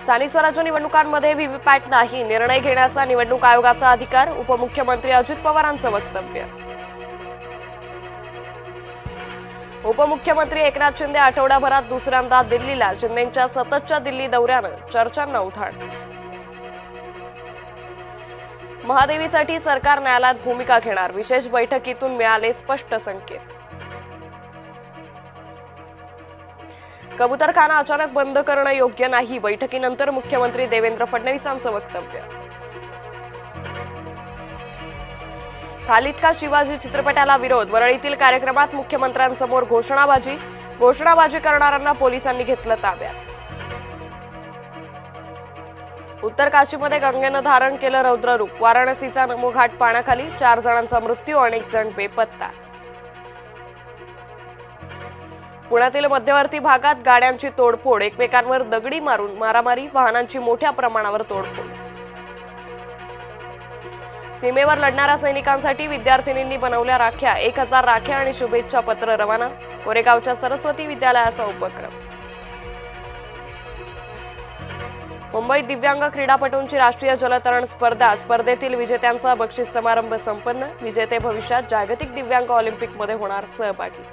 स्थानिक स्वराज्य निवडणुकांमध्ये व्हीव्हीपॅट नाही, निर्णय घेण्याचा निवडणूक आयोगाचा अधिकार. उपमुख्यमंत्री अजित पवारांचं वक्तव्य. उपमुख्यमंत्री एकनाथ शिंदे आठवड्याभरात दुसऱ्यांदा दिल्लीला. शिंदेंच्या सततच्या दिल्ली दौऱ्यानं चर्चांना उधाण. महादेवीसाठी सरकार न्यायालयात भूमिका घेणार, विशेष बैठकीतून मिळाले स्पष्ट संकेत. कबूतरखाना अचानक बंद करणं योग्य नाही, बैठकीनंतर मुख्यमंत्री देवेंद्र फडणवीसांचं वक्तव्य. खालिद का शिवाजी चित्रपटाला विरोध, वरळीतील कार्यक्रमात मुख्यमंत्र्यांसमोर घोषणाबाजी करणाऱ्यांना पोलिसांनी घेतलं ताब्यात. उत्तर काशीमध्ये गंगेनं धारण केलं रौद्ररूप, वाराणसीचा नमो घाट पाण्याखाली, 4 जणांचा मृत्यू, अनेक जण बेपत्ता. पुण्यातील मध्यवर्ती भागात गाड्यांची तोडफोड, एकमेकांवर दगडी मारून मारामारी, वाहनांची मोठ्या प्रमाणावर तोडफोड. सीमेवर लढणाऱ्या सैनिकांसाठी विद्यार्थिनींनी बनवल्या राख्या, 1000 राख्या आणि शुभेच्छा पत्र रवाना. कोरेगावच्या सरस्वती विद्यालयाचा उपक्रम. मुंबईत दिव्यांग क्रीडापटूंची राष्ट्रीय जलतरण स्पर्धा, स्पर्धेतील विजेत्यांचा बक्षीस समारंभ संपन्न. विजेते भविष्यात जागतिक दिव्यांग ऑलिम्पिकमध्ये होणार सहभागी.